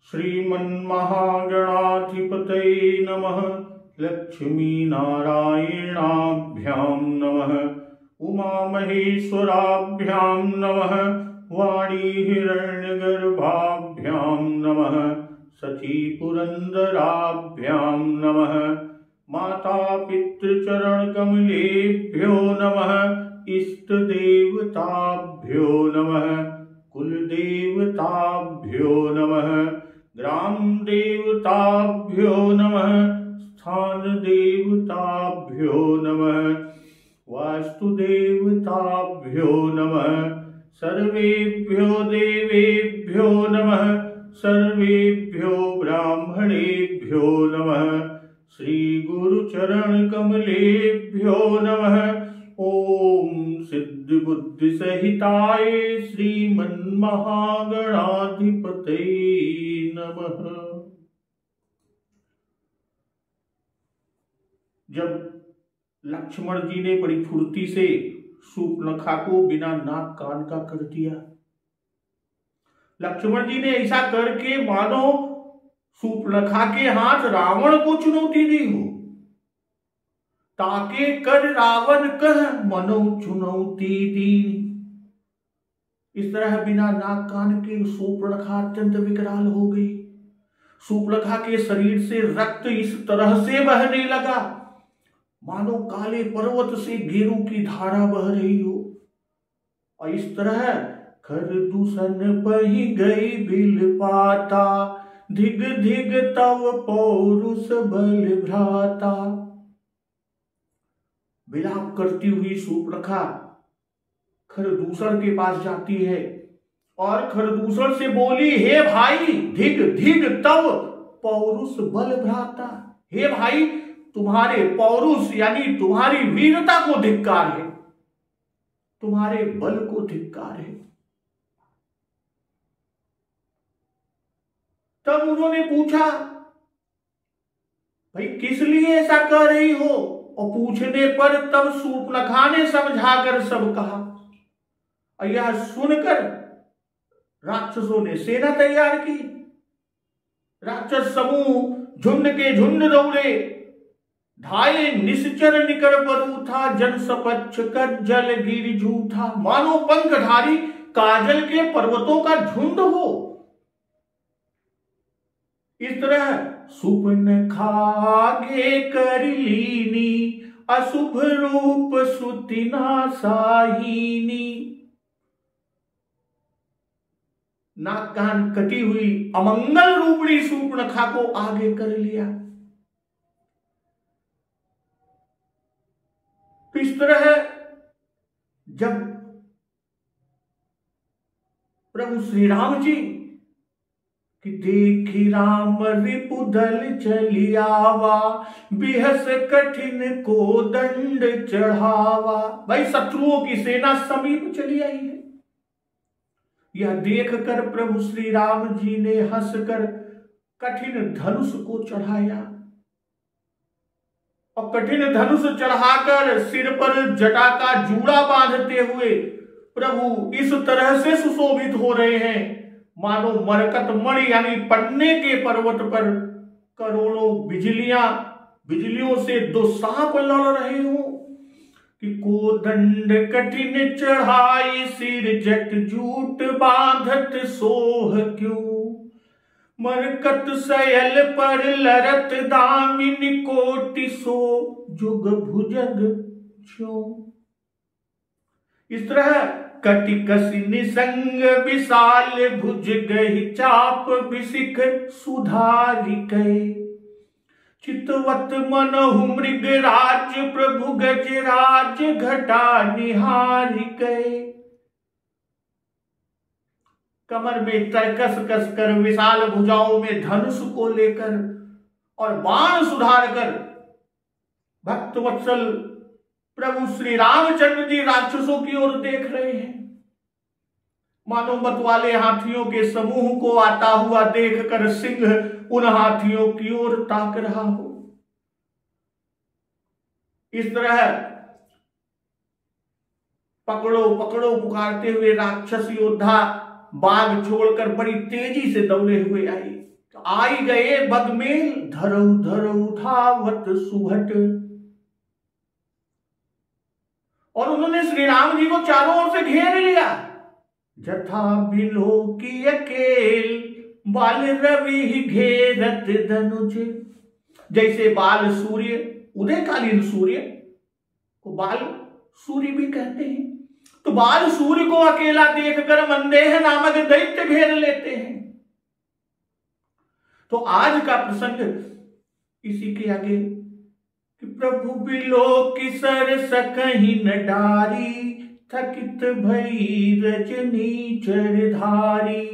श्रीमन्महागणाधिपतये नमः। लक्ष्मीनारायणाभ्यां नमः। उमामहेश्वराभ्यां नमः। वाणीहिरण्यगर्भाभ्यां नमः। सचीपुरन्दराभ्यां नमः। मातापितृचरणकमलेभ्यो नमः। इष्टदेवताभ्यो नमः। कुलदेवताभ्यो नमः। ग्रामदेवताभ्यो नमः। स्थानदेवताभ्यो नमः। वास्तुदेवताभ्यो नमः। सर्वेभ्यो देवेभ्यो नमः। सर्वेभ्यो ब्राह्मणेभ्यो नमः। श्री गुरुचरणकमलेभ्यो नमः। ओम सिद्धिबुद्धिसहिताय श्रीमन्महागणाधिपतये नमः। जब लक्ष्मण जी ने बड़ी फुर्ती से शूर्पणखा को बिना नाक कान का कर दिया। लक्ष्मण जी ने ऐसा करके मानो शूर्पणखा के हाथ रावण को चुनौती दी हो। ताके कर रावण कह मनो चुनौती दी। इस तरह बिना नाक कान के शूर्पणखा अत्यंत विकराल हो गई। शूर्पणखा के शरीर से रक्त इस तरह से बहने लगा मानो काले पर्वत से गेरू की धारा बह रही हो। और इस तरह खर दूषण पही गई बिल पाता। धिग धिग तव पौरुष बल भ्राता। विलाप करती हुई शूर्पणखा खरदूषण के पास जाती है और खरदूषण से बोली, हे भाई धिग धिग तव पौरुष बल भ्राता। हे भाई तुम्हारे पौरुष यानी तुम्हारी वीरता को धिक्कार है, तुम्हारे बल को धिक्कार है। तब उन्होंने पूछा, भाई किस लिए ऐसा कह रही हो? और पूछने पर तब शूर्पणखा ने समझाकर सब कहा। और यह सुनकर राक्षसों ने सेना तैयार की। राक्षस समूह झुंड के झुंड दौड़े। धाये निश्चर निकर बरू था। जन सपच्छ कज्जल गिर जूथा। मानो पंखधारी काजल के पर्वतों का झुंड हो। इस तरह शूर्पणखा गे कर लीनी। अशुभ रूप सुतिना साहिनी। नाक कान कटी हुई अमंगल रूपणी शूर्पणखा को आगे कर लिया। इस तरह जब प्रभु श्री राम जी कि देखी राम रिपुदल चलियावा। बिहस कठिन को दंड चढ़ावा। भाई शत्रुओं की सेना समीप चली आई है। यह देखकर प्रभु श्री राम जी ने हंसकर कठिन धनुष को चढ़ाया और कठिन धनुष चढ़ाकर सिर पर जटा का जूड़ा बांधते हुए प्रभु इस तरह से सुशोभित हो रहे हैं मानो मरकत मणि यानी पन्ने के पर्वत पर करोड़ों बिजलियों से दो सांप लड़ रहे हो। कि कोदंड कठिन चढ़ाई सिर जट जूट बांधत सोह क्यों। मरकत सयल पर लरत दामिनी कोटि सो जुग भुजग छो। इस तरह कटिकसी निसंग विशाल भुज गही चाप बिसिख सुधारी गए। चितवत मनहु मृग राज प्रभु गजराज घटा निहारी गए। कमर में तरकस कस कर विशाल भुजाओं में धनुष को लेकर और बाण सुधार कर भक्त वत्सल प्रभु श्री रामचंद्र जी राक्षसों की ओर देख रहे हैं। मानो मत वाले हाथियों के समूह को आता हुआ देखकर सिंह उन हाथियों की ओर ताक रहा हो। इस तरह पकड़ो पकड़ो पुकारते हुए राक्षस योद्धा बाग छोड़कर बड़ी तेजी से दौड़े हुए आई आई गए बगमेल धरऊ धरऊ धावत सुभट। और उन्होंने श्री राम जी को चारों ओर से घेर लिया। जथा बिलो की अकेल बाल रवि घेरत धनुज। जैसे बाल सूर्य, उदयकालीन सूर्य को बाल सूर्य भी कहते हैं, तो बाल सूर्य को अकेला देखकर मंदेह नामक दैत्य घेर लेते हैं। तो आज का प्रसंग इसी के आगे कि प्रभु बिलो की सर सकहीं न डारी, थकित भई रजनी चरधारी।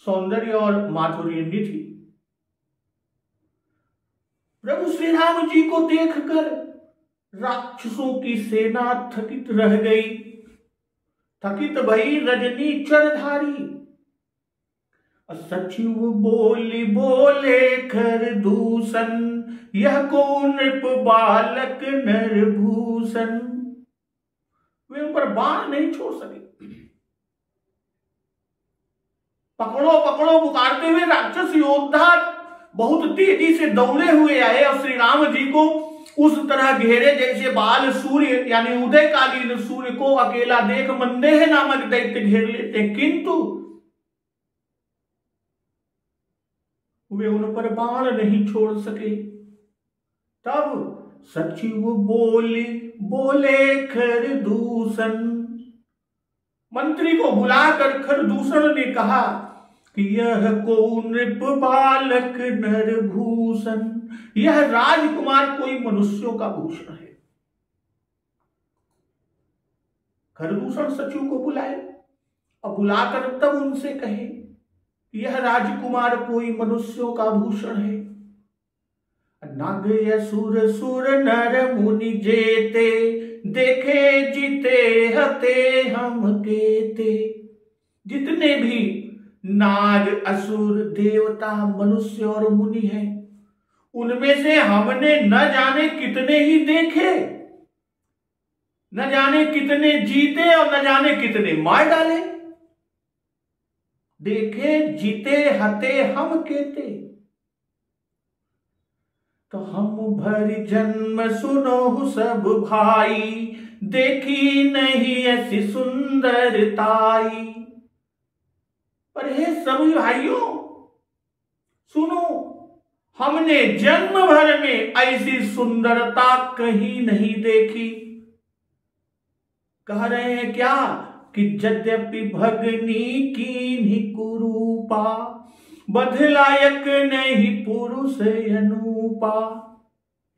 सौंदर्य और माधुर्य निधि प्रभु श्री राम जी को देखकर राक्षसों की सेना थकित रह गई। थकित भई रजनी चरधारी। सचिव बोली बोले खर दूषण, यह को नृप बालक नरभूषण। वे उन पर बाण नहीं छोड़ सके। पकड़ो पकड़ो पुकारते हुए राक्षस योद्धा बहुत तेजी से दौड़े हुए आए और श्री राम जी को उस तरह घेरे जैसे बाल सूर्य यानी उदयकालीन सूर्य को अकेला देख मंदेह नामक दैत्य घेर लेते, किंतु वे उन पर बाण नहीं छोड़ सके। तब सचिव बोले खरदूषण। मंत्री को बुलाकर खरदूषण ने कहा कि यह को नृप बालक नरभूषण, यह राजकुमार कोई मनुष्यों का भूषण है। खरदूषण सचिव को बुलाए और बुलाकर तब उनसे कहे यह राजकुमार कोई मनुष्यों का भूषण है। नाग असुर सुर नर मुनि जेते, देखे जीते हते हम केते। जितने भी नाग असुर देवता मनुष्य और मुनि हैं, उनमें से हमने न जाने कितने ही देखे, न जाने कितने जीते और न जाने कितने मार डाले। देखे जीते हते हम केते, तो हम भर जन्म सुनो सब भाई, देखी नहीं ऐसी सुंदरताई। पर हे सभी भाइयों सुनो, हमने जन्म भर में ऐसी सुंदरता कहीं नहीं देखी। कह रहे हैं क्या कि यद्यपि भगनी कीन्ही कुरूपा, बधलायक नहीं पुरुष अनुपा।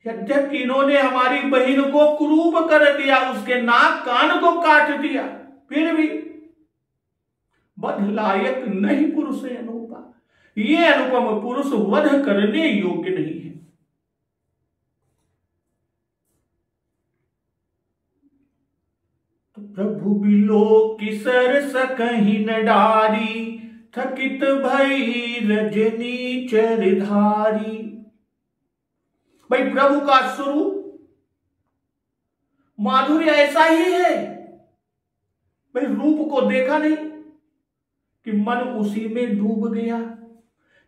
यद्यपि इन्होंने हमारी बहन को कुरूप कर दिया, उसके नाक कान को काट दिया, फिर भी बधलायक नहीं पुरुष अनुपा, ये अनुपम पुरुष वध करने योग्य नहीं है। तो प्रभु बिलो की सरस कहीं न डारी, थकित भई रजनी चरधारी। भाई प्रभु का स्वरूप माधुर्य ऐसा ही है। भाई रूप को देखा नहीं कि मन उसी में डूब गया,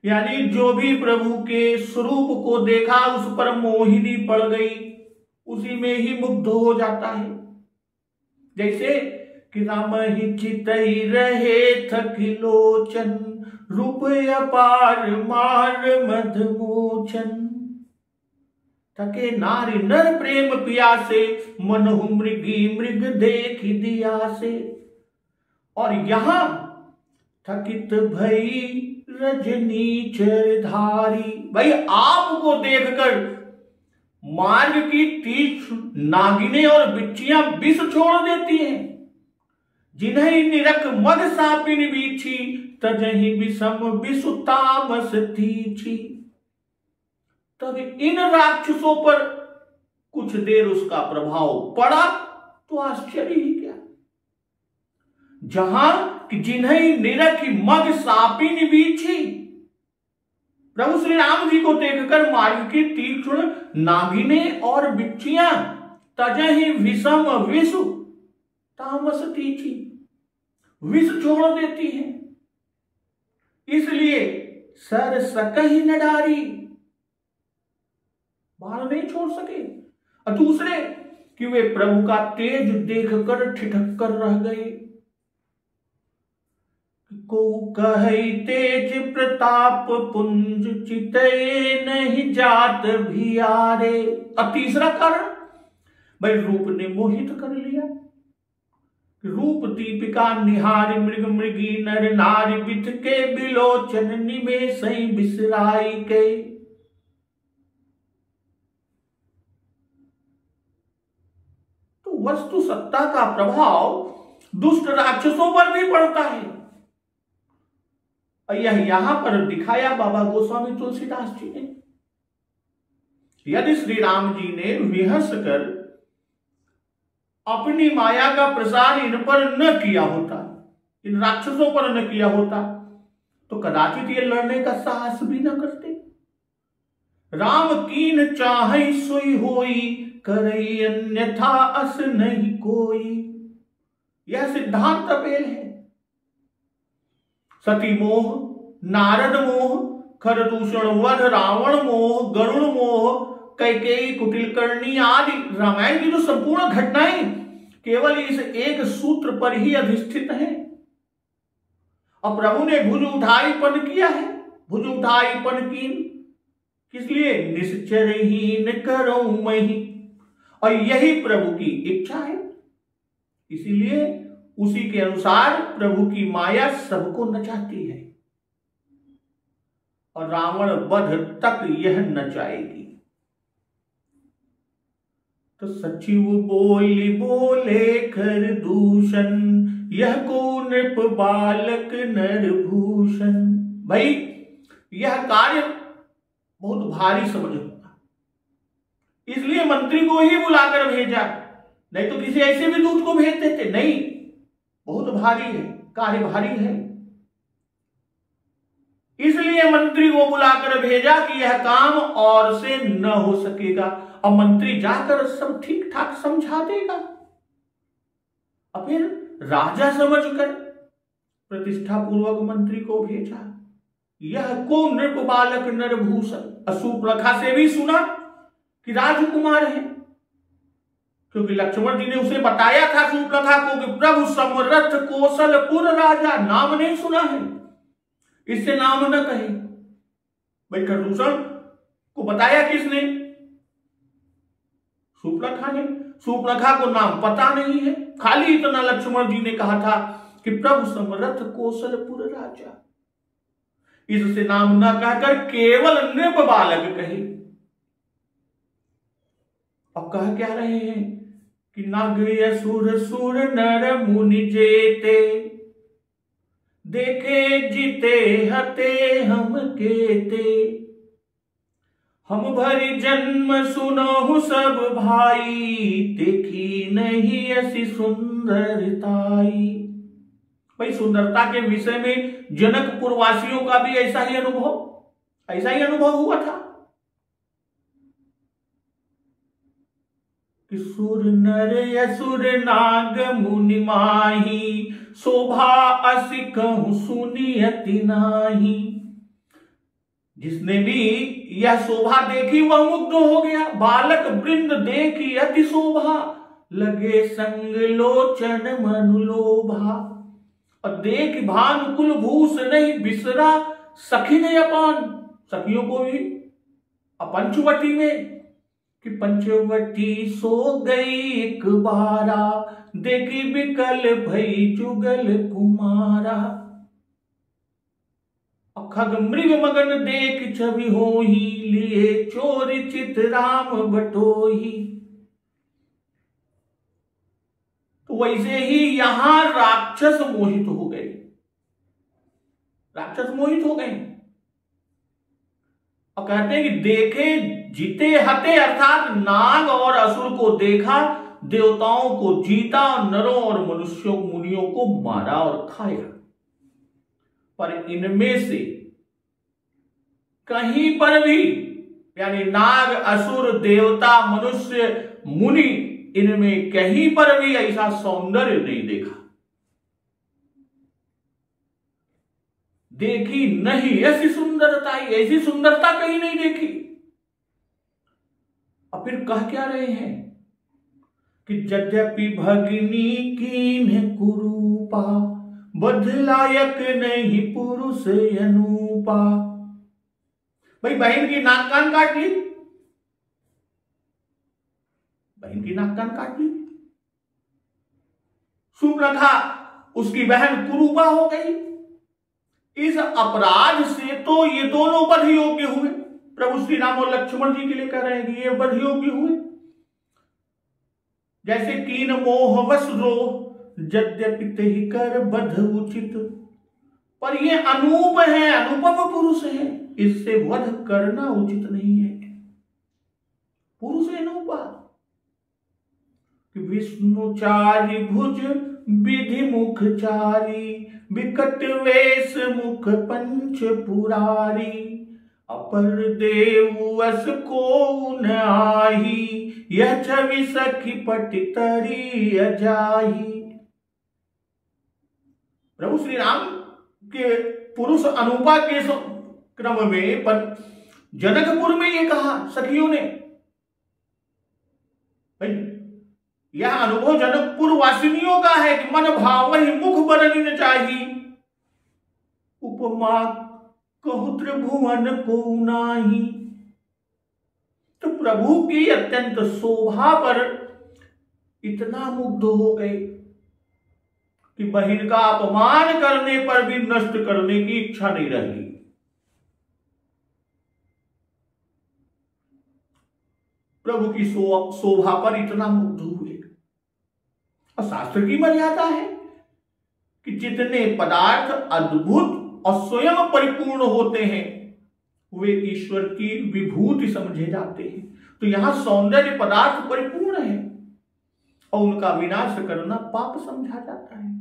यानी जो भी प्रभु के स्वरूप को देखा उस पर मोहिनी पड़ गई, उसी में ही मुग्ध हो जाता है। जैसे कि राम ही चितई रहे थकिलोचन, रूप अपार मार मधमोचन। थके नारी नर प्रेम पियासे, मनहु मृगी मृग देख दिया से। और यहां थकित भई रजनी चरधारी, भाई आपको देखकर मार्ग की तीक्ष्ण नागिनें और बिच्छियां विष छोड़ देती हैं। जिन्हें निरख मद सापिन बीछी, तजहि विषम विषु तामस तीछी। तब इन राक्षसों पर कुछ देर उसका प्रभाव पड़ा तो आश्चर्य ही क्या। जहां कि जिन्हें निरख मग सापिन बीछी, प्रभु श्री राम जी को देखकर मार्ग की तीक्ष्ण नागिनें और बिच्छियां तजहि विषम विषु तामस तीछी, विष छोड़ देती हैं। इसलिए सर सकहि न डारी, बाण नहीं छोड़ सके। और दूसरे कि वे प्रभु का तेज देखकर ठिठक कर रह गए। को कहि तेज प्रताप पुंज चितए नहीं जात भियारे। और तीसरा कारण भाई रूप ने मोहित कर लिया। रूप दीपिका निहारी मृग मृगी नर नारी बिथ के बिलोचन निमेष बिसराई के। तो वस्तु सत्ता का प्रभाव दुष्ट राक्षसों पर भी पड़ता है। और यह यहां पर दिखाया बाबा गोस्वामी तुलसीदास जी ने। यदि श्री राम जी ने विहस कर अपनी माया का प्रसार इन पर न किया होता, इन राक्षसों पर न किया होता, तो कदाचित ये लड़ने का साहस भी न करते। राम कीन चाहे सोई होई, करई अन्यथा अस नहीं कोई। यह सिद्धांत अपेल है। सती मोह, नारद मोह, खरदूषण वध, रावण मोह, गरुड़ मोह, कैकेयी, कुटिलकर्णी आदि रामायण की जो संपूर्ण घटनाएं केवल इस एक सूत्र पर ही अधिष्ठित हैं। और प्रभु ने भुज उठाईपन किया है। भुज उठाईपन कीन किस लिए? निश्चरहीन करो मही। और यही प्रभु की इच्छा है। इसीलिए उसी के अनुसार प्रभु की माया सबको नचाती है और रावण वध तक यह नचाएगी। तो सचिव बोली बोले खरदूषण, यह को नृप बालक नरभूषण। भाई यह कार्य बहुत भारी समझ होगा, इसलिए मंत्री को ही बुलाकर भेजा, नहीं तो किसी ऐसे भी दूत को भेज देते। नहीं, बहुत भारी है, कार्य भारी है, इसलिए मंत्री को बुलाकर भेजा कि यह काम और से न हो सकेगा। और मंत्री जाकर सब ठीक ठाक समझा देगा। और फिर राजा समझकर प्रतिष्ठा पूर्वक मंत्री को भेजा। यह को नृप बालक नरभूषण। शूर्पणखा से भी सुना कि राजकुमार है, क्योंकि लक्ष्मण जी ने उसे बताया था शूर्पणखा को कि प्रभु समरथ कौशलपुर राजा। नाम नहीं सुना है, इससे नाम न कहे। भाई खरदूषण को बताया किसने? शूर्पणखा ने। शूर्पणखा को नाम पता नहीं है, खाली इतना लक्ष्मण जी ने कहा था कि प्रभु समरथ कौशलपुर राजा। इससे नाम न कहकर केवल नृप बालक कहे। अब कह क्या रहे हैं कि नाग असुर सुर नर मुनि जेते, देखे जीते हते हम केते। हम भरी जन्म सुनहु सब भाई, देखी नहीं ऐसी सुंदरताई। भाई सुंदरता के विषय में जनकपुर वासियों का भी ऐसा ही अनुभव हुआ था कि सुर नर असुर नाग मुनि माही, शोभा असि कहूं सुनियति नाही। जिसने भी यह शोभा देखी वह मुग्ध हो गया। बालक वृंद देखी अति शोभा, लगे संग लोचन मनु लोभा। और देख भानुकुल भूष नहीं बिसरा, सखी ने अपान। सखियों को भी पंचवटी में कि पंचवटी सो गई एक बारा, देखी बिकल भई जुगल कुमारा। खग मृग मगन देख छवि होही, लिए चोरी चित राम बटोही। तो वैसे ही यहां राक्षस मोहित हो गए। राक्षस मोहित हो गए और कहते हैं कि देखे जीते हते, अर्थात नाग और असुर को देखा, देवताओं को जीता, नरों और मनुष्यों मुनियों को मारा और खाया। पर इनमें से कहीं पर भी, यानी नाग असुर देवता मनुष्य मुनि, इनमें कहीं पर भी ऐसा सौंदर्य नहीं देखा। देखी नहीं ऐसी सुंदरता, ऐसी सुंदरता कहीं नहीं देखी। और फिर कह क्या रहे हैं कि यद्यपि भगिनी कीन्ह कुरूपा, बदलायक नहीं पुरुष अनूपा। भाई बहन की नाक कान काट ली, बहन की नाक कान काट ली, शूर्पणखा उसकी बहन कुरूपा हो गई। इस अपराध से तो ये दोनों बध योग्य हुए। प्रभु श्री राम और लक्ष्मण जी के लिए कह रहे हैं कि ये बध योग्य हुए। जैसे कीन मोहवश रो, यद्यपि तेहि कर बध उचित, पर ये अनूप है, अनुपम पुरुष है, इससे वध करना उचित नहीं है। पुरुष अनूपा। विष्णुचारी भुज विधि मुख चारी, विकट वेश मुख पंच पुरारी, अपर देव अस को न आही, यह छवि सखी पटितरी अजाही। प्रभु श्री राम के पुरुष अनुपा के क्रम में जनकपुर में ये कहा सखियों ने। यह अनुभव जनकपुर वासिनियों का है कि मन भाव ही मुख बरनी न चाहिए, उपमा कहु त्रिभुवन को नाही। तो प्रभु की अत्यंत शोभा पर इतना मुग्ध हो गए कि बहन का अपमान करने पर भी नष्ट करने की इच्छा नहीं रही। प्रभु की शोभा पर इतना मुग्ध हुए। और शास्त्र की मर्यादा है कि जितने पदार्थ अद्भुत और स्वयं परिपूर्ण होते हैं वे ईश्वर की विभूति समझे जाते हैं। तो यहां सौंदर्य पदार्थ परिपूर्ण है और उनका विनाश करना पाप समझा जाता है।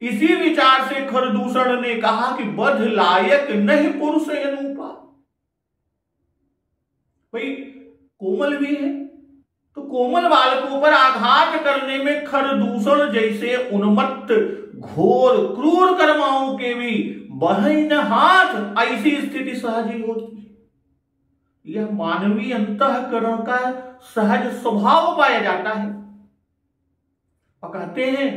इसी विचार से खरदूषण ने कहा कि बध लायक नहीं पुरुष अनूपा। भाई कोमल भी है तो कोमल बालकों पर आघात करने में खरदूषण जैसे उन्मत्त घोर क्रूर कर्माओं के भी बहन हाथ ऐसी स्थिति सहज ही होती है। यह मानवीय अंतःकरण का सहज स्वभाव पाया जाता है। और कहते हैं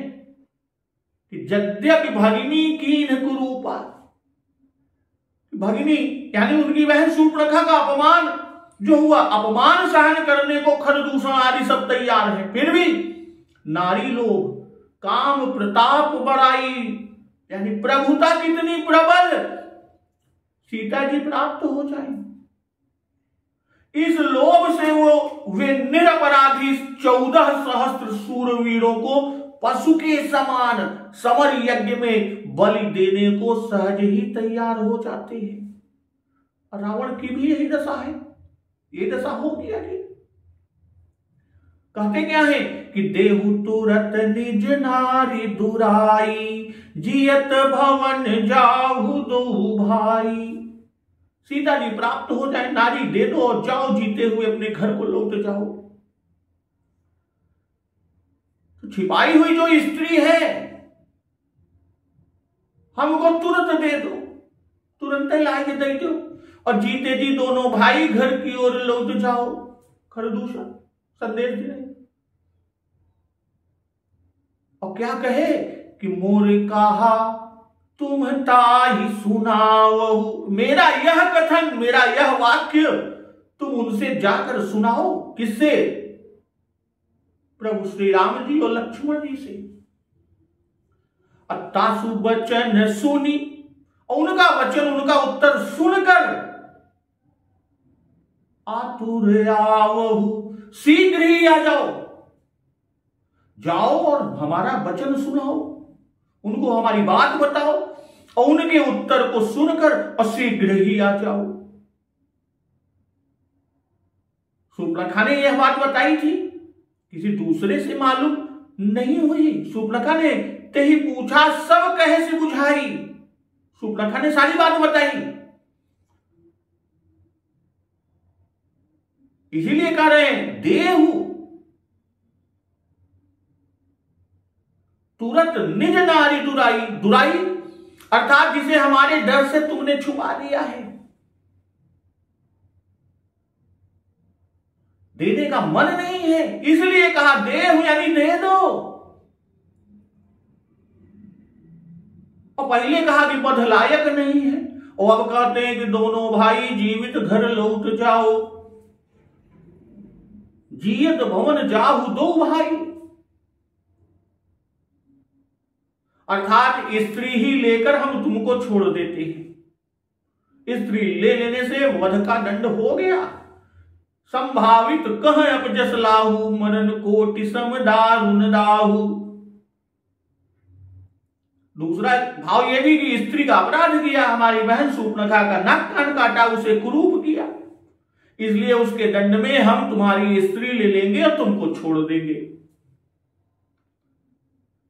कि यद्यपि भगिनी कीन्ह कुरूपा, भगिनी यानी उनकी बहन शूर्पणखा का अपमान जो हुआ, अपमान सहन करने को खरदूषण आदि सब तैयार है, फिर भी नारी लोग काम प्रताप बड़ाई यानी प्रभुता कितनी प्रबल, सीता जी प्राप्त हो जाए, इस लोभ से वे निरपराधी 14 सहस्त्र शूरवीरों को पशु के समान समर यज्ञ में बलि देने को सहज ही तैयार हो जाते हैं। रावण की भी यही दशा है, ये दशा होगी आगे। कहते क्या है कि देहु तुरत निज नारी दुराई, जियत भवन जाहु दो भाई। सीता जी प्राप्त हो जाए, नारी दे दो और जाओ, जीते हुए अपने घर को लौट जाओ। तो छिपाई हुई जो स्त्री है हमको तुरंत दे दो, तुरंत ही लाके दे दो और जीते जी दोनों भाई घर की ओर लौट जाओ। खरदूषण संदेश दे रहे और क्या कहे कि मोर कहा तुम ताहि सुनाओ, मेरा यह कथन, मेरा यह वाक्य तुम उनसे जाकर सुनाओ। किससे? प्रभु श्री राम जी और लक्ष्मण जी से। तासु वचन सुनी, और उनका वचन, उनका उत्तर सुनकर आतुर आवहु, शीघ्र ही आ जाओ, जाओ और हमारा वचन सुनाओ, उनको हमारी बात बताओ और उनके उत्तर को सुनकर और शीघ्र ही आ जाओ। शूर्पणखा ने यह बात बताई थी, किसी दूसरे से मालूम नहीं हुई। शूर्पणखा ने ते ही पूछा सब कहे से बुझाई। शूर्पणखा ने सारी बात बताई। इसीलिए कह रहे हैं देहु तुरंत निज नारी दुराई। दुराई अर्थात जिसे हमारे डर से तुमने छुपा दिया है। देने का मन नहीं है, इसलिए कहा दे यानी दे दो। और पहले कहा कि बध लायक नहीं है, और अब कहते हैं कि दोनों भाई जीवित घर लौट जाओ, जियत भवन जाहु दो भाई। अर्थात स्त्री ही लेकर हम तुमको छोड़ देते हैं। स्त्री ले लेने से वध का दंड हो गया। संभावित कह अपजस लाहू, मरण कोटि सम दारुण दाहू। दूसरा भाव यह भी कि स्त्री का अपराध किया, हमारी बहन शूर्पणखा का नाक कान काटा, उसे कुरूप किया, इसलिए उसके दंड में हम तुम्हारी स्त्री ले लेंगे और तुमको छोड़ देंगे।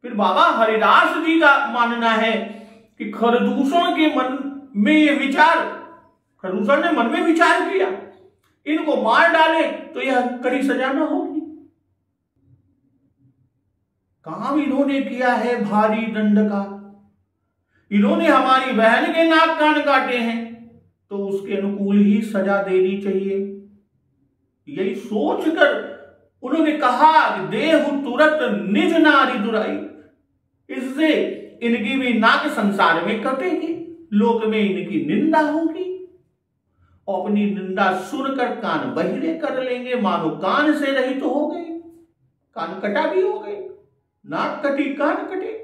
फिर बाबा हरिदास जी का मानना है कि खरदूषण के मन में ये विचार, खरदूषण ने मन में विचार किया इनको मार डाले तो यह कड़ी सजा न होगी। काम इन्होंने किया है भारी दंड का, इन्होंने हमारी बहन के नाक कान काटे हैं तो उसके अनुकूल ही सजा देनी चाहिए। यही सोचकर उन्होंने कहा कि देहु तुरत निज नारी दुराई, इससे इनकी भी नाक संसार में कटेगी, लोक में इनकी निंदा होगी, और अपनी निंदा सुनकर कान बहिरे कर लेंगे, मानो कान से रहित तो हो गए, कान कटा भी हो गए, नाक कटी कान कटे।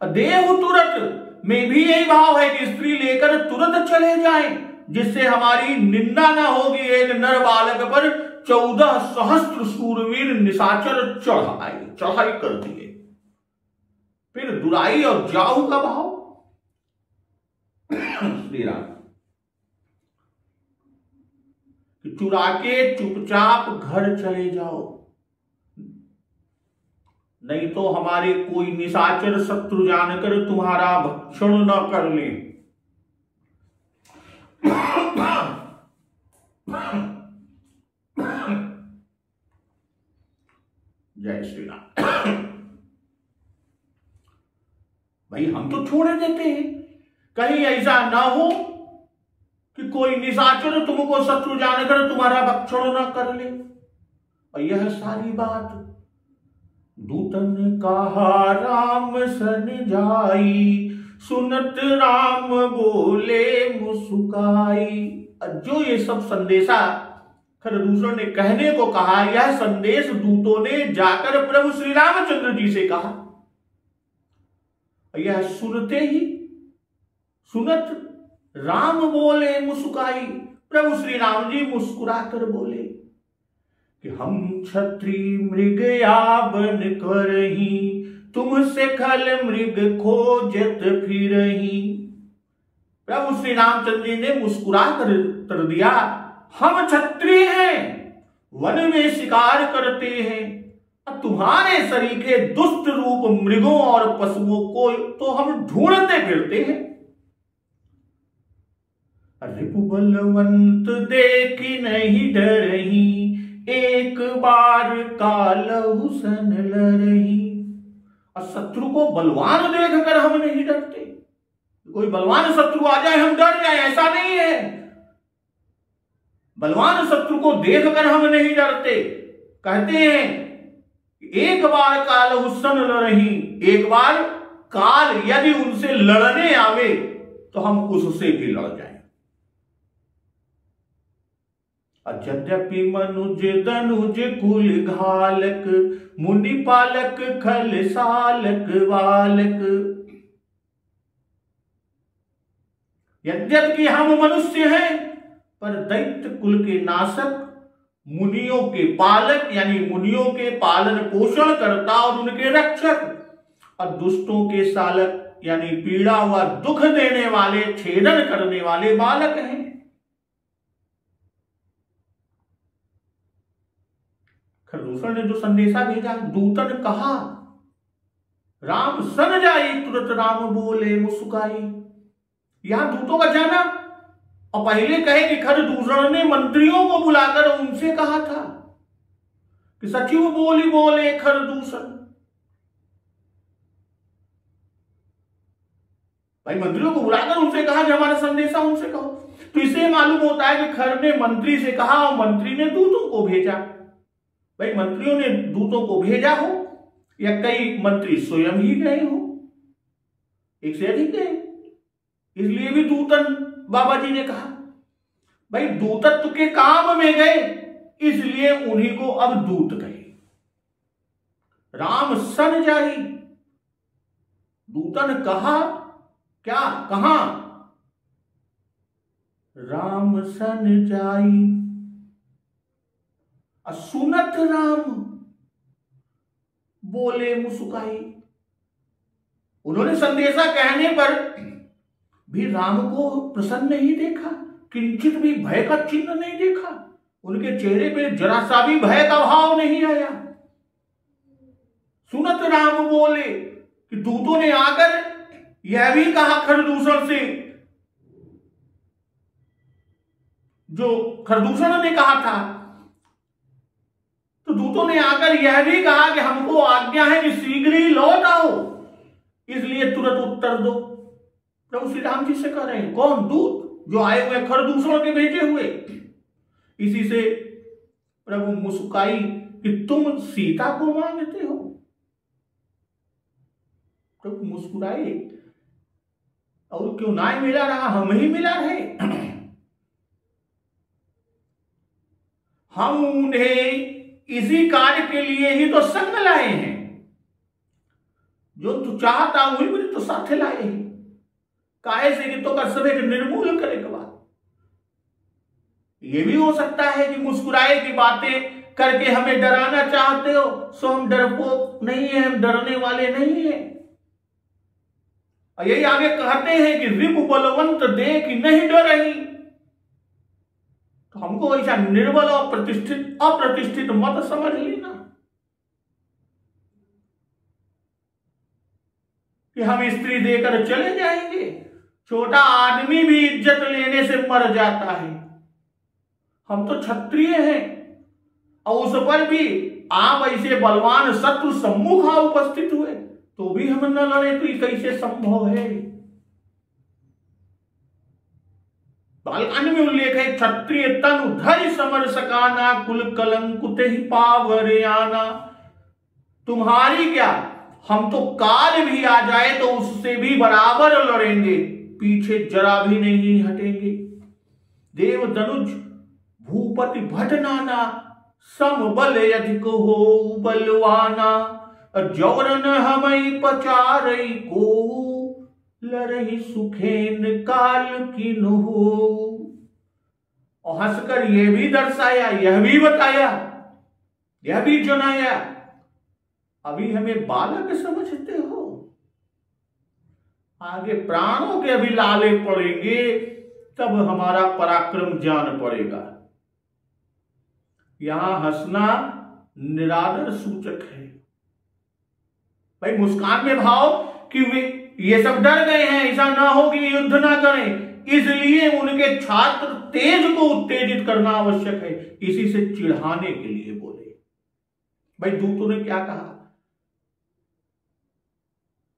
देहु तुरत में भी यही भाव है कि स्त्री लेकर तुरंत चले जाएं, जिससे हमारी निंदा ना होगी। एक नर बालक पर 14 सहस्त्र शूरवीर निशाचर चढ़ाई कर दिए। फिर दुराई और जाहू का भाव श्री राम कि चुरा के चुपचाप घर चले जाओ, नहीं तो हमारे कोई निशाचर शत्रु जानकर तुम्हारा भक्षण न कर ले। जय श्री राम। भाई हम तो छोड़े देते हैं, कहीं ऐसा ना हो कि कोई निशाचर तुमको शत्रु जानकर तुम्हारा भक्षण न कर ले। और यह सारी बात दूतन कहा राम सन जाई, सुनत राम बोले मुस्काई। जो ये सब संदेशा खरदूषण ने कहने को कहा, यह संदेश दूतों ने जाकर प्रभु श्री रामचंद्र जी से कहा। यह सुनते ही सुनत राम बोले मुस्काई, प्रभु श्री राम जी मुस्कुराकर बोले कि हम क्षत्रि मृग याबन करही, तुमसे खल मृग खोजत फिरही। प्रभु श्री रामचंद्र जी ने मुस्कुरा कर उत्तर दिया, हम क्षत्रिय हैं, वन में शिकार करते हैं, और तुम्हारे सरीखे दुष्ट रूप मृगों और पशुओं को तो हम ढूंढते फिरते हैं। रिपु बलवंत देखी नहीं डरही, एक बार कालहु सन लरही। और शत्रु को बलवान देखकर हम नहीं डरते, कोई बलवान शत्रु आ जाए हम डर जाए, ऐसा नहीं है। बलवान शत्रु को देखकर हम नहीं डरते। कहते हैं एक बार कालहु सन लरही, एक बार काल यदि उनसे लड़ने आवे तो हम उससे भी लड़ जाएं। यद्यपि मनुज दनुज कुल घालक, मुनि पालक खल सालक बालक। यद्यपि हम मनुष्य हैं पर दैत्य कुल के नाशक, मुनियों के पालक यानी मुनियों के पालन पोषण करता और उनके रक्षक, और दुष्टों के सालक यानी पीड़ा व दुख देने वाले, छेदन करने वाले बालक हैं। खरदूषण ने जो संदेशा भेजा, दूतन कहा राम सन जाई, तुरंत राम बोले मुस्काई। यहां दूतों का जाना, और पहले कहे कि खरदूषण ने मंत्रियों को बुलाकर उनसे कहा था कि सचिव बोले खरदूषण। भाई मंत्रियों को बुलाकर उनसे कहा कि हमारा संदेशा उनसे कहो। तो इसे मालूम होता है कि खर ने मंत्री से कहा और मंत्री ने दूतों को भेजा। भाई मंत्रियों ने दूतों को भेजा हो या कई मंत्री स्वयं ही गए हो, एक से अधिक गए, इसलिए भी दूतन बाबा जी ने कहा। भाई दूतत्व के काम में गए इसलिए उन्हीं को अब दूत कहे। राम सन जाई, दूतन कहा क्या कहा, राम सन जाई सुनत राम बोले मुस्काई। उन्होंने संदेशा कहने पर भी राम को प्रसन्न नहीं देखा, किंचित भी भय का चिन्ह नहीं देखा, उनके चेहरे पे जरा सा भी भय का भाव नहीं आया। सुनत राम बोले कि दूतों ने आकर यह भी कहा खरदूषण से, जो खरदूषण ने कहा था, तो दूतों ने आकर यह भी कहा कि हमको आज्ञा है कि शीघ्र ही लौट आओ, इसलिए तुरंत उत्तर दो। प्रभु श्री राम जी से कह रहे हैं, कौन? दूत जो आए हुए खरदूषण के भेजे हुए। इसी से प्रभु मुस्काई कि तुम सीता को मांगते हो। प्रभु मुस्कुराए, और क्यों ना मिला रहा, हम ही मिला रहे। हम उन्हें इसी कार्य के लिए ही तो संग लाए हैं, जो तू चाहता वही मुझे तो साथे लाए हैं। काहे से कि तो कर सभी निर्मूल करे के बाद। ये भी हो सकता है कि मुस्कुराए की बातें करके हमें डराना चाहते हो, सो हम डरपोक नहीं है, हम डरने वाले नहीं है। और यही आगे कहते हैं कि रिपु बलवंत देख नहीं डरही। तो हमको ऐसा निर्बल और अप्रतिष्ठित मत समझ लेना कि हम स्त्री देकर चले जाएंगे। छोटा आदमी भी इज्जत लेने से मर जाता है। हम तो क्षत्रिय हैं, और उस पर भी आप ऐसे बलवान शत्रु सम्मुख उपस्थित हुए तो भी हम न लड़े, तो ये कैसे संभव है? बालकांड में उल्लेख है, क्षत्रिय तनु धरि समर सकाना, कुल कलंकुत ही पावरे आना। तुम्हारी क्या, हम तो काल भी आ जाए तो उससे भी बराबर लड़ेंगे, पीछे जरा भी नहीं हटेंगे। देव धनुज भूपति भट नाना, सम बल अधिक हो बलवाना। जौरन हमें पचारई को, लड़ही सुखेन काल किन हो। और हंसकर यह भी दर्शाया, यह भी बताया, यह भी जनाया, अभी हमें बालक समझते हो, आगे प्राणों के अभी लाले पड़ेंगे, तब हमारा पराक्रम जान पड़ेगा। यहां हंसना निरादर सूचक है। भाई मुस्कान में भाव कि वे ये सब डर गए हैं, ऐसा ना हो कि युद्ध ना करें, इसलिए उनके छात्र तेज को उत्तेजित करना आवश्यक है, इसी से चिढ़ाने के लिए बोले। भाई दूतों ने क्या कहा?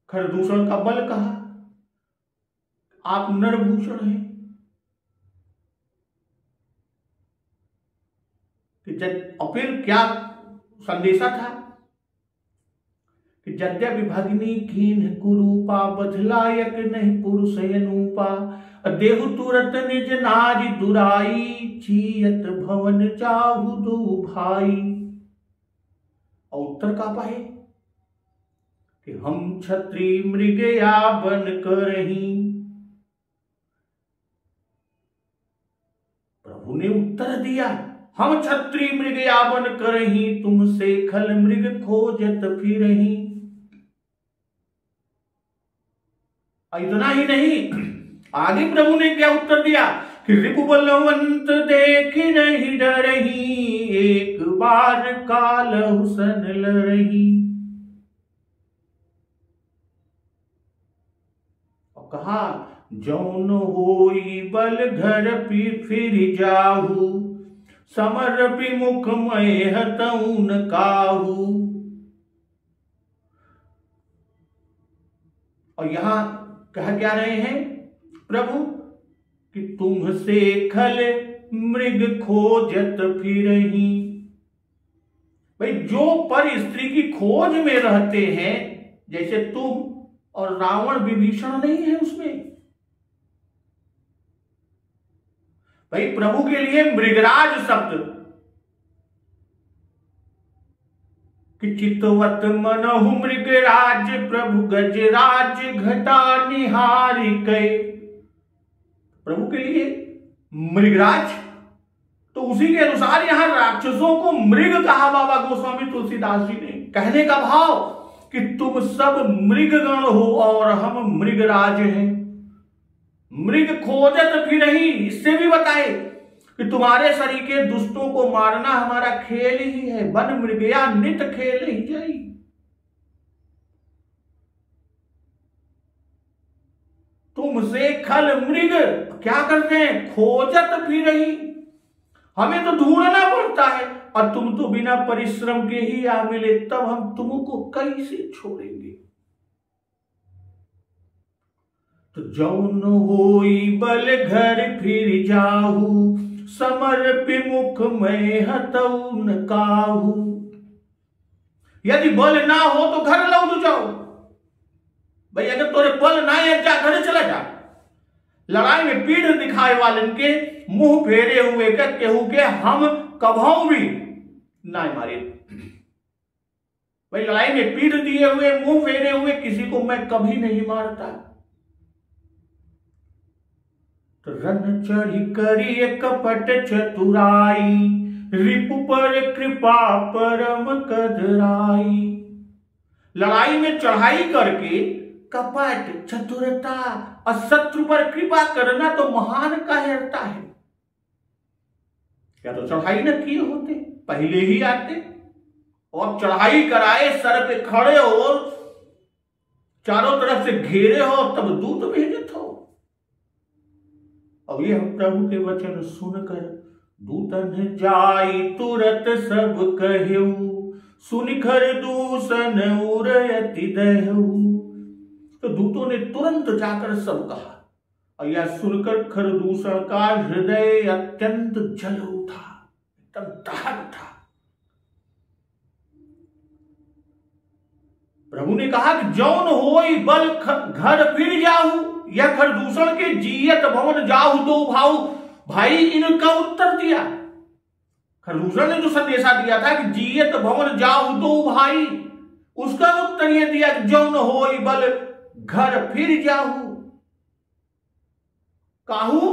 खरदूषण का बल कहा, आप नरभूषण हैं, और फिर क्या संदेशा था कि यद्यपि भगिनी कीन कुरूपा, बधलायक नहीं पुरुष अनुपा। देहु तुरत निज नारी दुराई, जियत भवन चाहु दो भाई। और उत्तर का पाए कि हम क्षत्रिय मृग या बन करही। प्रभु ने उत्तर दिया, हम क्षत्रिय मृग यावन करही, तुमसे खल मृग खोजत फिरही। इतना ही नहीं, आगे प्रभु ने क्या उत्तर दिया कि रिपु बलवंत देख नहीं डरही, एक बार काल हुसन लड़ही। और कहा, जौन होई बल घर फिर जाहू, समर विमुख मैं हतऊन काहू। और यहां कह क्या रहे हैं प्रभु कि तुमसे खल मृग खोजत फिरही। भाई जो पर स्त्री की खोज में रहते हैं, जैसे तुम और रावण विभीषण नहीं है उसमें। भाई प्रभु के लिए मृगराज शब्द कि चितवत मनहु मृगराज प्रभु गजराज घटा निहारी कई। प्रभु के लिए मृगराज, तो उसी के अनुसार यहां राक्षसों को मृग कहा बाबा गोस्वामी तुलसीदास जी ने। कहने का भाव कि तुम सब मृगगण हो और हम मृगराज हैं। मृग खोजत फिरही, इससे भी बताए कि तुम्हारे शरीर के दुष्टों को मारना हमारा खेल ही है। वन मृगया नित खेल ही जाई। तुमसे खल मृग क्या करते हैं, खोजत फिरही। हमें तो ढूंढना पड़ता है और तुम तो बिना परिश्रम के ही आ मिले, तब हम तुमको कैसे छोड़ेंगे। तो जौन होई बल घर फिर जाहू समर विमुख मैं हतऊ न काहू। यदि बल ना हो तो घर लौट जाओ। भाई अगर तोरे बल ना है जा घर चला जा। लड़ाई में पीठ दिखाए वाले के मुंह फेरे हुए केहू के हम कभों भी ना मारे। भाई लड़ाई में पीठ दिए हुए मुंह फेरे हुए किसी को मैं कभी नहीं मारता। तो रन चढ़ी करी कपट चतुराई रिपु पर कृपा परम कदराई। लड़ाई में चढ़ाई करके कपट चतुरता और शत्रु पर कृपा करना तो महान कायरता है। या तो चढ़ाई न किए होते, पहले ही आते और चढ़ाई कराए, सर पे खड़े हो, चारों तरफ से घेरे हो, तब दूत भेजे हो। अब ये हम प्रभु के वचन सुनकर दूतन जाई तुरत सब कहेऊ सुनिखर दूषण उरयति दहेऊ। तो दूतों ने तुरंत जाकर सब कहा और यह सुनकर खरदूषण का हृदय अत्यंत जल उठा, एकदम दहक उठा। प्रभु ने कहा कि जौन होई बल घर फिर जाहू, यह खरदूषण के जियत भवन जाहू तो भाऊ। भाई इनका उत्तर दिया, खरदूषण ने जो संदेशा दिया था कि जियत भवन जाहू तो भाई, उसका उत्तर यह दिया कि जौन होई बल घर फिर जाहू। काहू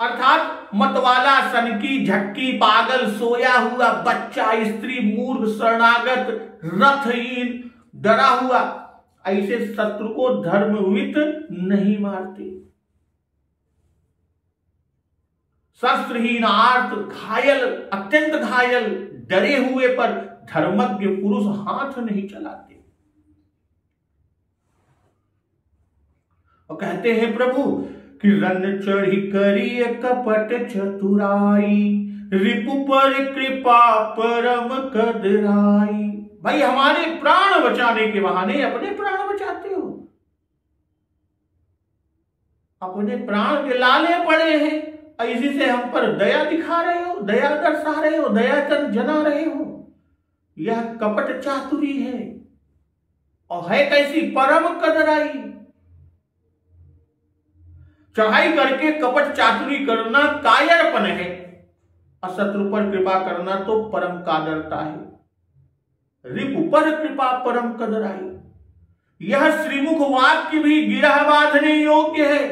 अर्थात मतवाला, सनकी, झक्की, पागल, सोया हुआ, बच्चा, स्त्री, मूर्ख, शरणागत, रथहीन, डरा हुआ, ऐसे शत्रु को धर्मवित नहीं मारते। शस्त्रहीन, आर्त, घायल, अत्यंत घायल, डरे हुए पर धर्मज्ञ पुरुष हाथ नहीं चलाते। और कहते हैं प्रभु कि रन चढ़ी करी कपट चतुराई रिपु पर कृपा परम कदराई। भाई हमारे प्राण बचाने के बहाने अपने प्राण बचाते हो, अपने प्राण के लाले पड़े हैं, इसी से हम पर दया दिखा रहे हो, दया दर्शा रहे हो, दया जना रहे हो। यह कपट चातुरी है और है कैसी, परम कदराई। चढ़ाई करके कपट चातुरी करना कायरपन है और शत्रु पर कृपा करना तो परम कादरता है। रिपु पर कृपा परम कदराई। यह श्रीमुख वाक्य भी गिरह बांधने योग्य है,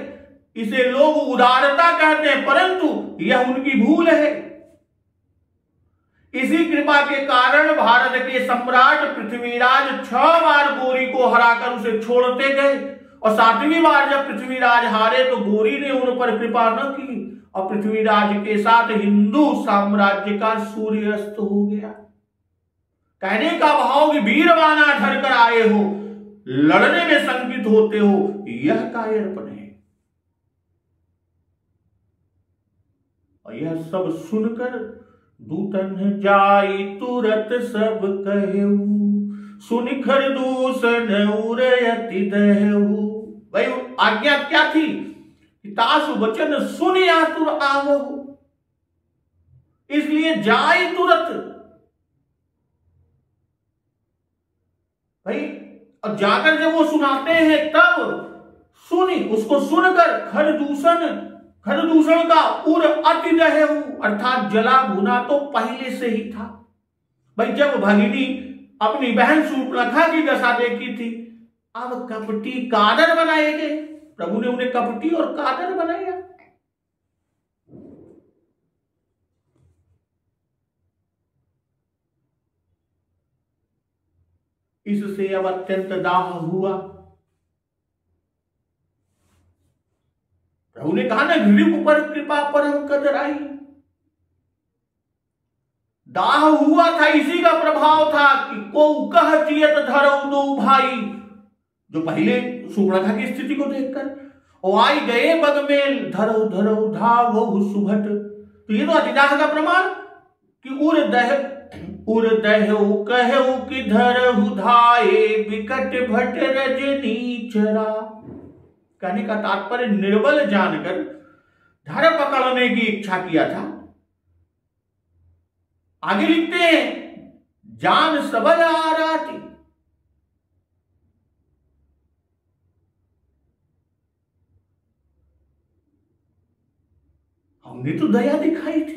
इसे लोग उदारता कहते हैं, परंतु यह उनकी भूल है। इसी कृपा के कारण भारत के सम्राट पृथ्वीराज 6 बार गोरी को हराकर उसे छोड़ते गए और 7वीं बार जब पृथ्वीराज हारे तो गोरी ने उन पर कृपा न की और पृथ्वीराज के साथ हिंदू साम्राज्य का सूर्यास्त हो गया। कहने का भाव कि वीरवाना धर कर आए हो, लड़ने में संकित होते हो, यह कायरपन है। और यह सब सुनकर दूतन जाई तुरत सब कहेऊ सुनिखर दूषण उरयति दहेऊ। भाई आज्ञा क्या थी? तासु वचन सुन आतुर आवो, इसलिए जाए तुरंत। भाई अब जाकर जब वो सुनाते हैं तब सुनी, उसको सुनकर खर दूषण का उर अति रहे, अर्थात जला भुना तो पहले से ही था। भाई जब भगिनी अपनी बहन शूर्पणखा की दशा देखी थी, अब कपटी कादर बनाए गए। प्रभु ने उन्हें कपटी और कादर बनाया। इससे अब अत्यंत दाह हुआ। प्रभु ने कहा ना, नृप पर कृपा परम कदर आई। दाह हुआ था, इसी का प्रभाव था कि को कह जियत धरऊ दो भाई, जो पहले शूर्पणखा की स्थिति को देखकर ओ आई गए बग में धरऊ धरऊ धावऊ सुभट। तो ये तो अतिदाह का प्रमाण कि उर दहु कहु कि धरहु धाये विकट भट रजनी चरा। कहने का तात्पर्य निर्बल जानकर धर पकड़ने की इच्छा किया था। आगे लिखते हैं, जान सबल आ रहा थी। हमने तो दया दिखाई थी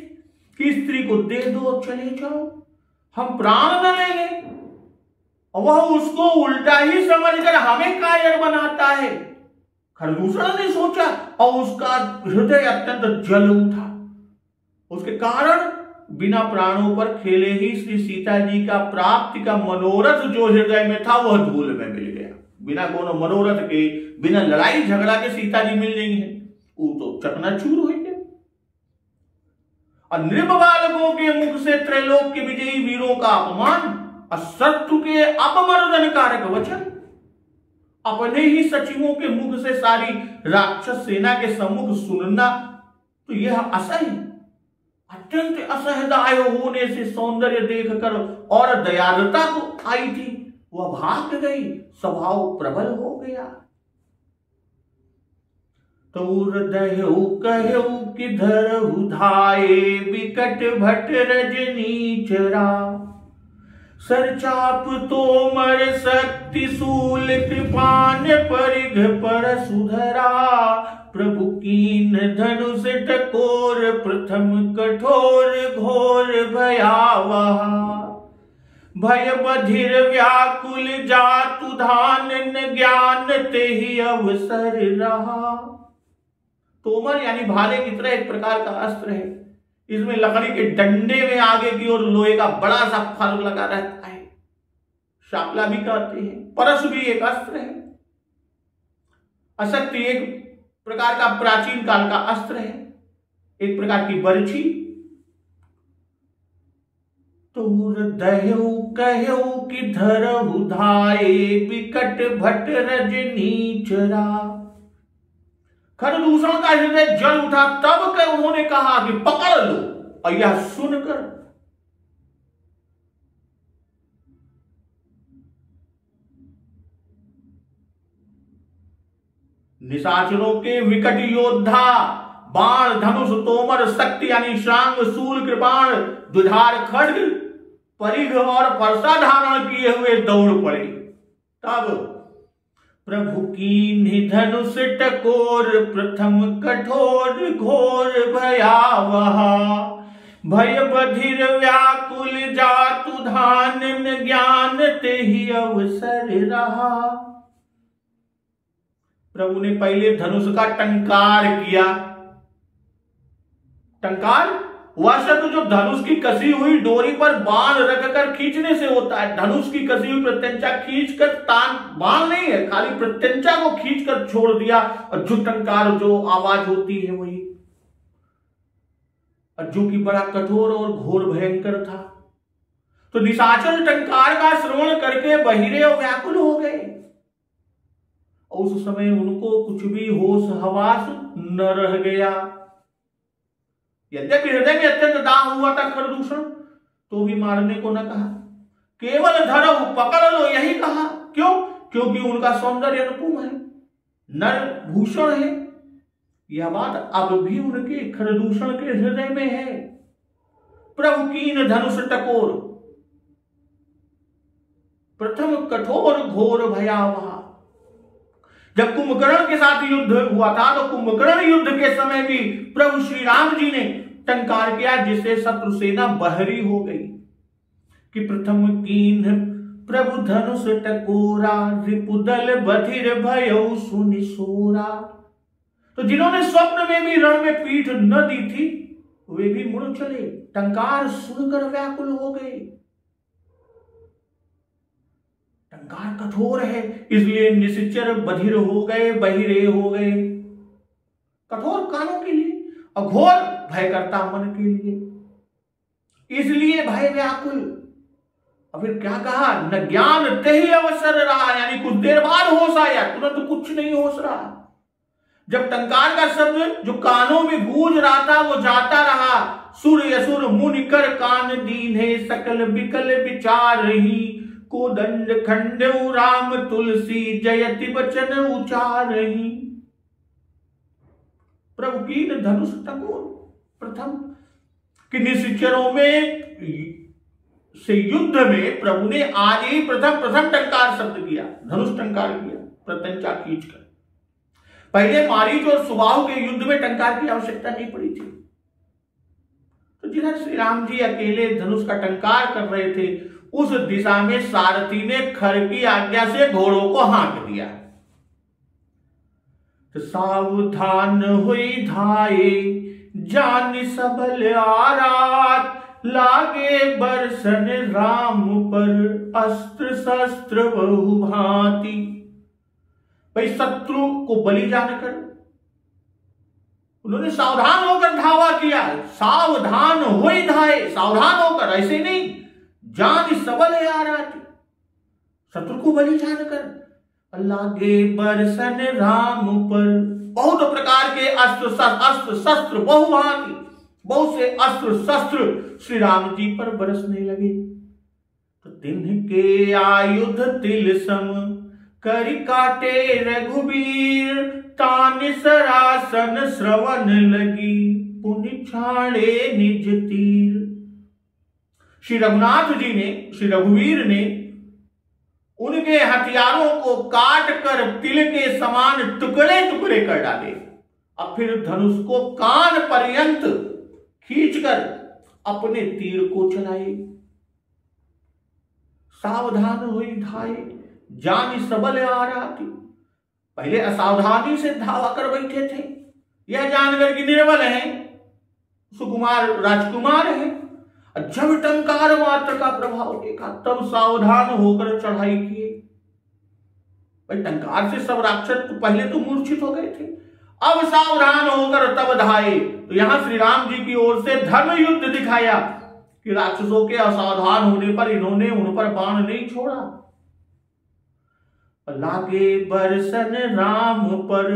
कि स्त्री को दे दो चले जाओ, हम प्राण न लेंगे, और वह उसको उल्टा ही समझकर हमें कायर बनाता है। खरदूषण ने सोचा और उसका हृदय अत्यंत जल उठा। उसके कारण बिना प्राणों पर खेले ही श्री सीता जी का प्राप्ति का मनोरथ जो हृदय में था वह धूल में मिल गया। बिना कोनो मनोरथ के, बिना लड़ाई झगड़ा के सीता जी मिल रही है, वो तो चकनाचूर हो गया। और नृप बालकों के मुख से त्रैलोक के विजयी वीरों का अपमान और शत्रु के अपमर्दन कारक वचन, अपने ही सचिवों के मुख से सारी राक्षस सेना के सम्मुख सुनना, तो यह असह्य, अत्यंत असहदाय होने से सौंदर्य देखकर और दयालुता को आई थी, वह भाग गई, स्वभाव प्रबल हो गया। तोर दहु कहु कि धरहु धाये विकट भट रजनी चरा। सरचाप तोमर शक्ति शूल कृपान परिघ पर सुधरा। प्रभु कीन धनुष टकोर प्रथम कठोर घोर भयावह। भय बधिर व्याकुल जातु धान न ज्ञान तेहि अवसर रहा। तोमर यानी भाले की तरह एक प्रकार का अस्त्र है। इसमें लकड़ी के डंडे में आगे की ओर लोहे का बड़ा सा फल लगा रहता है, शापला भी कहते हैं। परशु भी एक अस्त्र है। अशक्ति एक प्रकार का प्राचीन काल का अस्त्र है, एक प्रकार की बर्छी। तोर दहु कहु कि धरहु धाये विकट भट रजनी चरा। खरदूषण का हृदय जल उठा, तब कर उन्होंने कहा कि पकड़ लो। और यह सुनकर निशाचरों के विकट योद्धा बाण धनुष तोमर शक्ति यानी शांग शूल कृपाण दुधार खड्ग परिघ और फरसा धारण किए हुए दौड़ पड़े। तब प्रभु की धनुष टकोर प्रथम कठोर घोर भयावह। भय बधिर व्याकुल जातु धान न ज्ञान तेहि अवसर रहा। प्रभु ने पहले धनुष का टंकार किया। टंकार वह शब्द जो धनुष की कसी हुई डोरी पर बाण रखकर खींचने से होता है। धनुष की कसी हुई प्रत्यंचा खींचकर तान बाण नहीं है, खाली प्रत्यंचा को खींचकर छोड़ दिया, और जो टंकार जो आवाज होती है वही, और जो कि बड़ा कठोर और घोर भयंकर था। तो निशाचर टंकार का श्रवण करके बहिरे और व्याकुल हो गए। उस समय उनको कुछ भी होश हवास न रह गया। यद्यपि हृदय में अत्यंत दाह हुआ था खरदूषण, तो भी मारने को न कहा, केवल धरहु पकड़ लो यही कहा। क्यों? क्योंकि उनका सौंदर्य अनुपम है। नर भूषण है, यह बात अब भी उनके खरदूषण के हृदय में है। प्रभु कीन धनुष टकोर, प्रथम कठोर घोर भयावह। जब कुंभकर्ण के साथ युद्ध हुआ था तो कुंभकर्ण युद्ध के समय भी प्रभु श्री राम जी ने टंकार किया, जिससे शत्रु सेना बहरी हो गई कि प्रथम कीन प्रभु धनुष टकोरा, रिपुदल बधिर भयउ सुनि सोरा। तो जिन्होंने स्वप्न में भी रण में पीठ न दी थी वे भी मुड़ चले, टंकार सुनकर व्याकुल हो गए। टंकार कठोर है, इसलिए निश्चर बधिर हो गए, बहिरे हो गए। कठोर कानों के लिए और घोर भयकर्ता मन के लिए, इसलिए भय व्याकुल। और फिर क्या कहा, न ज्ञान तेहि अवसर रहा, यानी कुछ देर बाद होश आया, तुरंत कुछ नहीं होश रहा। जब टंकार का शब्द जो कानों में गूंज रहा था वो जाता रहा, सुर असुर मुनि कर कान दीन्हे, सकल विकल विचार ही, कोदंड खंड राम तुलसी, जयति वचन उचार ही। प्रभु कीन धनुष टकोर, प्रथम कि निश्चरों में से युद्ध में प्रभु ने आज ही प्रथम टंकार शब्द किया, धनुष टंकार किया, प्रत्यंचा खींचकर। पहले मारीच और सुबाहु के युद्ध में टंकार की आवश्यकता नहीं पड़ी थी। तो जिधर श्री राम जी अकेले धनुष का टंकार कर रहे थे उस दिशा में सारथी ने खर की आज्ञा से घोड़ों को हाँक दिया। तो सावधान हुई धाये, जान सबल आरात, लागे बरसन राम पर, अस्त्र शस्त्र बहु भांति। भाई शत्रु को बलि जानकर उन्होंने सावधान होकर धावा किया। सावधान हुई धाये, सावधान होकर, ऐसे नहीं, जान सबल आरात, शत्रु को बलि जानकर। लागे बरसन राम पर, बहुत प्रकार के अस्त्र शस्त्र बहुभांति, बहुत से अस्त्र शस्त्र श्री राम जी पर बरसने लगे। तो तिन्ह आयुध तिल सम, करि काटे रघुबीर, तान सरासन श्रवण लगी, पुनि छाड़े निज तीर। श्री रघुनाथ जी ने, श्री रघुवीर ने उनके हथियारों को काट कर तिल के समान टुकड़े टुकड़े कर डाले। अब फिर धनुष को कान पर्यंत खींचकर अपने तीर को चलाए। सावधान हुई धाये, जान सबल आराती। पहले असावधानी से धावा कर बैठे थे, यह जानकर कि निर्बल हैं, सुकुमार राजकुमार हैं। जब टंकार मात्र का प्रभाव देखा तब सावधान होकर चढ़ाई किए। भाई टंकार से सब राक्षस तो पहले तो मूर्छित हो गए थे, अब सावधान होकर तब धाये। तो यहां श्री राम जी की ओर से धर्म युद्ध दिखाया कि राक्षसों के असावधान होने पर इन्होंने उन पर बाण नहीं छोड़ा। लागे बरसन राम पर,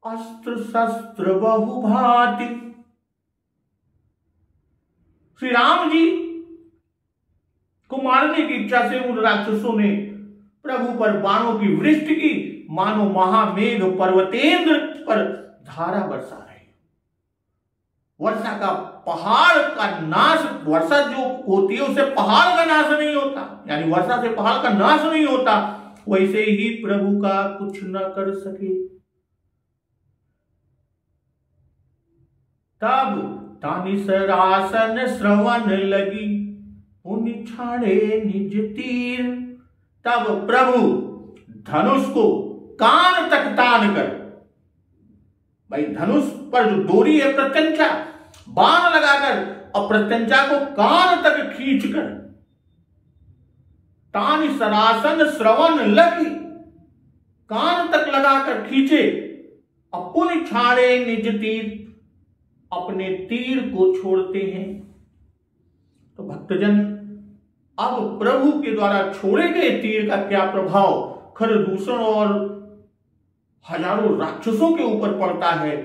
अस्त्र शस्त्र बहुभांति। श्री राम जी को मारने की इच्छा से उन राक्षसों ने प्रभु पर बाणों की वृष्टि की, मानो महामेघ पर्वतेंद्र पर धारा बरसा रहे। वर्षा का पहाड़ का नाश, वर्षा जो होती है उससे पहाड़ का नाश नहीं होता, यानी वर्षा से पहाड़ का नाश नहीं होता, वैसे ही प्रभु का कुछ न कर सके। तब तानि सरासन श्रवण लगी, पुनि छाड़े निज तीर। तब प्रभु धनुष को कान तक तान कर, भाई धनुष पर जो डोरी है प्रत्यंचा, बाण लगाकर और प्रत्यंचा को कान तक खींचकर, तानि सरासन श्रवण लगी, कान तक लगाकर खींचे, पुनि छाड़े निज तीर, अपने तीर को छोड़ते हैं। तो भक्तजन अब प्रभु के द्वारा छोड़े गए तीर का क्या प्रभाव खरदूषण और हजारों राक्षसों के ऊपर पड़ता है,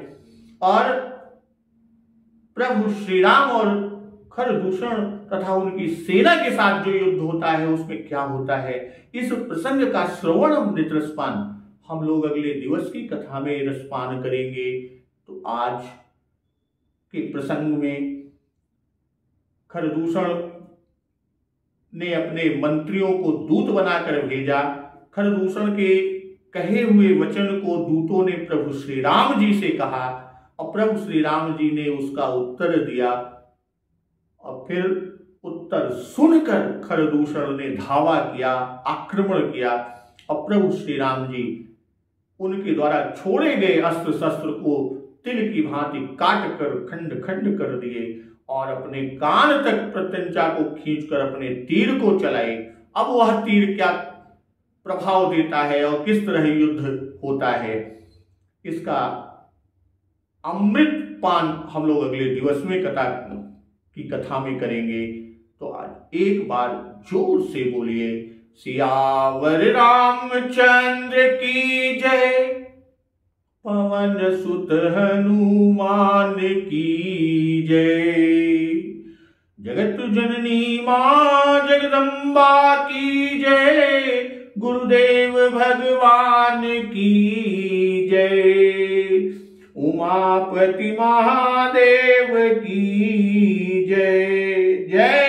और प्रभु श्री राम और खरदूषण तथा उनकी सेना के साथ जो युद्ध होता है उसमें क्या होता है, इस प्रसंग का श्रवण अमृत रसपान हम लोग अगले दिवस की कथा में रसपान करेंगे। तो आज के प्रसंग में खरदूषण ने अपने मंत्रियों को दूत बनाकर भेजा। खरदूषण के कहे हुए वचन को दूतों ने प्रभु श्री राम जी से कहा और प्रभु श्री राम जी ने उसका उत्तर दिया और फिर उत्तर सुनकर खरदूषण ने धावा किया, आक्रमण किया और प्रभु श्री राम जी उनके द्वारा छोड़े गए अस्त्र शस्त्र को तिल की भांति काट कर खंड खंड कर दिए और अपने कान तक प्रत्यंचा को खींचकर अपने तीर को चलाए। अब वह तीर क्या प्रभाव देता है और किस तरह युद्ध होता है, इसका अमृत पान हम लोग अगले दिवस में कथा में करेंगे। तो आज एक बार जोर से बोलिए सियावर रामचंद्र की जय, पवन सुत हनुमान की जय, जगत जननी मां जगदम्बा की जय, गुरुदेव भगवान की जय, उमापति महादेव की जय। जय